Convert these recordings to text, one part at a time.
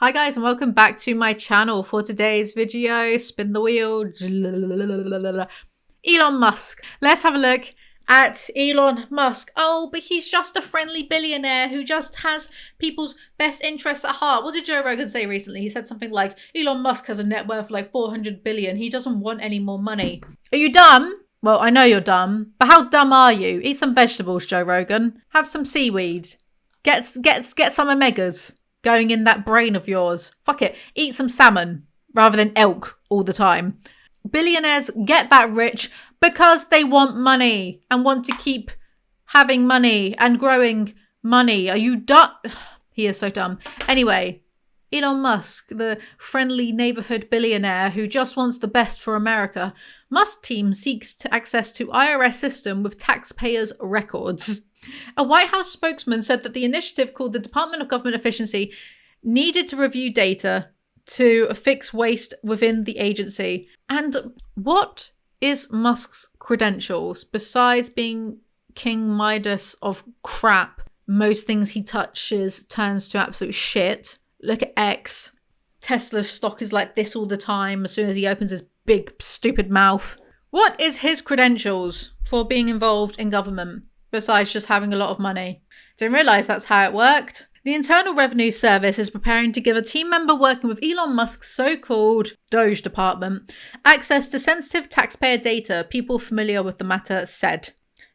Hi guys and welcome back to my channel. For today's video, spin the wheel, Elon Musk. Let's have a look at Elon Musk. Oh, but he's just a friendly billionaire who just has people's best interests at heart. What did Joe Rogan say recently? He said something like, Elon Musk has a net worth of like 400 billion. He doesn't want any more money. Are you dumb? Well, I know you're dumb, but how dumb are you? Eat some vegetables, Joe Rogan. Have some seaweed. Get some omegas going in that brain of yours. Fuck it. Eat some salmon rather than elk all the time. Billionaires get that rich because they want money and want to keep having money and growing money. Are you dumb? He is so dumb. Anyway, Elon Musk, the friendly neighborhood billionaire who just wants the best for America. Musk team seeks to access to IRS system with taxpayers' records. A White House spokesman said that the initiative, called the Department of Government Efficiency, needed to review data to fix waste within the agency. And what is Musk's credentials besides being King Midas of crap? Most things he touches turns to absolute shit. Look at X. Tesla's stock is like this all the time as soon as he opens his big stupid mouth. What is his credentials for being involved in government besides just having a lot of money? Didn't realise that's how it worked. The Internal Revenue Service is preparing to give a team member working with Elon Musk's so-called DOGE department access to sensitive taxpayer data, people familiar with the matter said.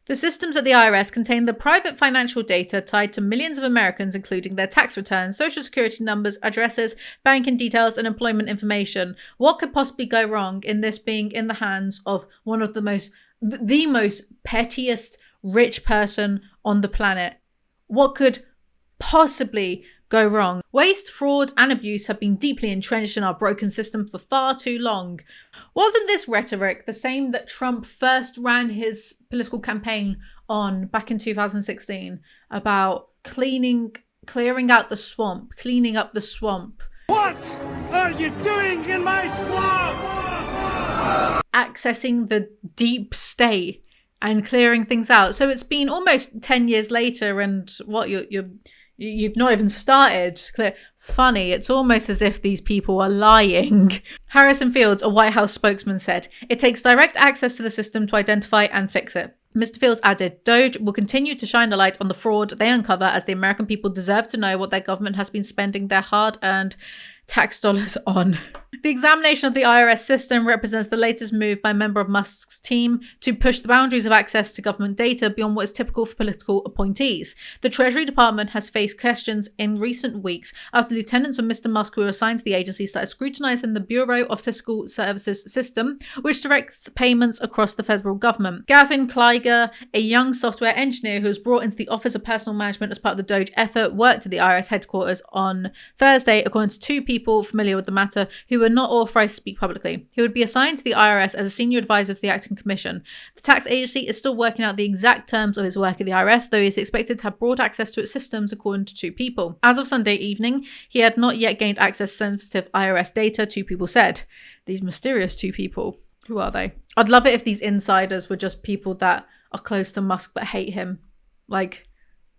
The systems at the IRS contain the private financial data tied to millions of Americans, including their tax returns, social security numbers, addresses, banking details, and employment information. What could possibly go wrong in this being in the hands of one of the most pettiest rich person on the planet? What could possibly go wrong? Waste, fraud, and abuse have been deeply entrenched in our broken system for far too long. Wasn't this rhetoric the same that Trump first ran his political campaign on back in 2016 about clearing up the swamp? What are you doing in my swamp? Accessing the deep state and clearing things out. So it's been almost 10 years later, and what you've not even started. Funny, it's almost as if these people are lying. Harrison Fields, a White House spokesman, said, "It takes direct access to the system to identify and fix it." Mr. Fields added, DOGE will continue to shine a light on the fraud they uncover, as the American people deserve to know what their government has been spending their hard-earned tax dollars on. The examination of the IRS system represents the latest move by a member of Musk's team to push the boundaries of access to government data beyond what is typical for political appointees. The Treasury Department has faced questions in recent weeks after lieutenants of Mr. Musk, who were assigned to the agency, started scrutinizing the Bureau of Fiscal Services system, which directs payments across the federal government. Gavin Kleiger, a young software engineer who was brought into the Office of Personal Management as part of the DOGE effort, worked at the IRS headquarters on Thursday, according to two people familiar with the matter who were not authorized to speak publicly. He would be assigned to the IRS as a senior advisor to the acting commission. The tax agency is still working out the exact terms of his work at the IRS, though he is expected to have broad access to its systems, according to two people. As of Sunday evening, he had not yet gained access to sensitive IRS data, two people said. These mysterious two people. Who are they? I'd love it if these insiders were just people that are close to Musk but hate him. Like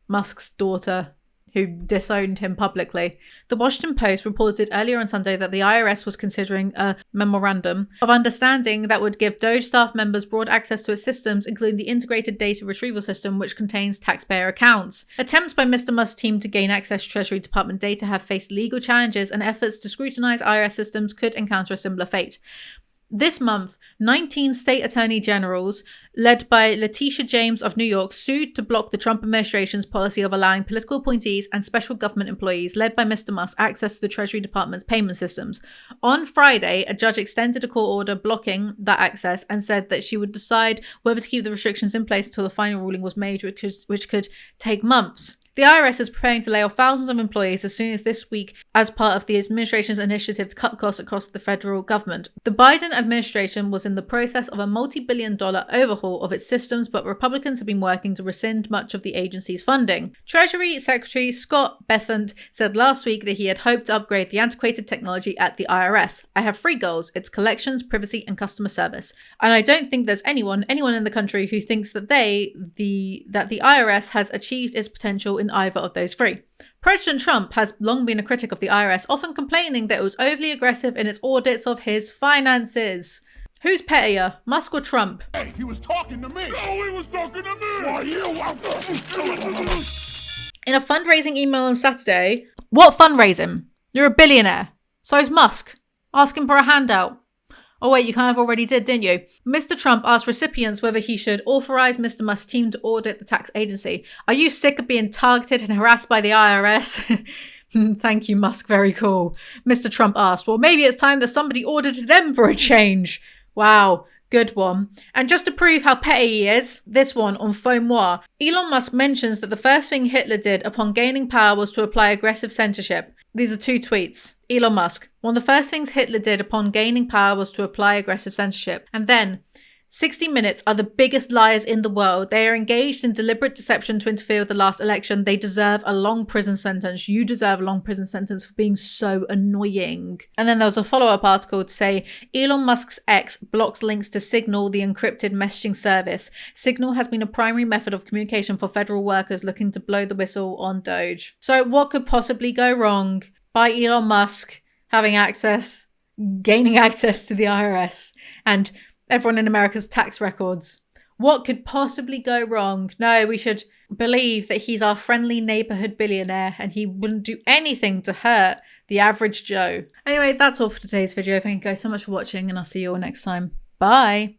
Musk's daughter, who disowned him publicly. The Washington Post reported earlier on Sunday that the IRS was considering a memorandum of understanding that would give DOGE staff members broad access to its systems, including the integrated data retrieval system, which contains taxpayer accounts. Attempts by Mr. Musk's team to gain access to Treasury Department data have faced legal challenges, and efforts to scrutinize IRS systems could encounter a similar fate. This month, 19 state attorney generals, led by Letitia James of New York, sued to block the Trump administration's policy of allowing political appointees and special government employees, led by Mr. Musk, access to the Treasury Department's payment systems. On Friday, a judge extended a court order blocking that access and said that she would decide whether to keep the restrictions in place until the final ruling was made, which could take months. The IRS is preparing to lay off thousands of employees as soon as this week as part of the administration's initiative to cut costs across the federal government. The Biden administration was in the process of a multi-billion-dollar overhaul of its systems, but Republicans have been working to rescind much of the agency's funding. Treasury Secretary Scott Bessent said last week that he had hoped to upgrade the antiquated technology at the IRS. "I have three goals: its collections, privacy, and customer service. And I don't think there's anyone in the country who thinks that the IRS has achieved its potential result in either of those three. President Trump has long been a critic of the IRS, often complaining that it was overly aggressive in its audits of his finances. Who's pettier, Musk or Trump? Hey, he was talking to me. No, he was talking to me. Why, you? In a fundraising email on Saturday, what fundraising? You're a billionaire. So's Musk. Ask him for a handout. Oh wait, you kind of already did, didn't you? Mr. Trump asked recipients whether he should authorize Mr. Musk's team to audit the tax agency. Are you sick of being targeted and harassed by the IRS? Thank you, Musk. Very cool. Mr. Trump asked, well, maybe it's time that somebody audited them for a change. Wow. Good one. And just to prove how petty he is, this one on Faux Moi. Elon Musk mentions that the first thing Hitler did upon gaining power was to apply aggressive censorship. These are two tweets. Elon Musk. One of the first things Hitler did upon gaining power was to apply aggressive censorship. And then, 60 Minutes are the biggest liars in the world. They are engaged in deliberate deception to interfere with the last election. They deserve a long prison sentence. You deserve a long prison sentence for being so annoying. And then there was a follow-up article to say, Elon Musk's ex blocks links to Signal, the encrypted messaging service. Signal has been a primary method of communication for federal workers looking to blow the whistle on DOGE. So what could possibly go wrong by Elon Musk gaining access to the IRS and everyone in America's tax records? What could possibly go wrong? No, we should believe that he's our friendly neighborhood billionaire and he wouldn't do anything to hurt the average Joe. Anyway, that's all for today's video. Thank you guys so much for watching and I'll see you all next time. Bye.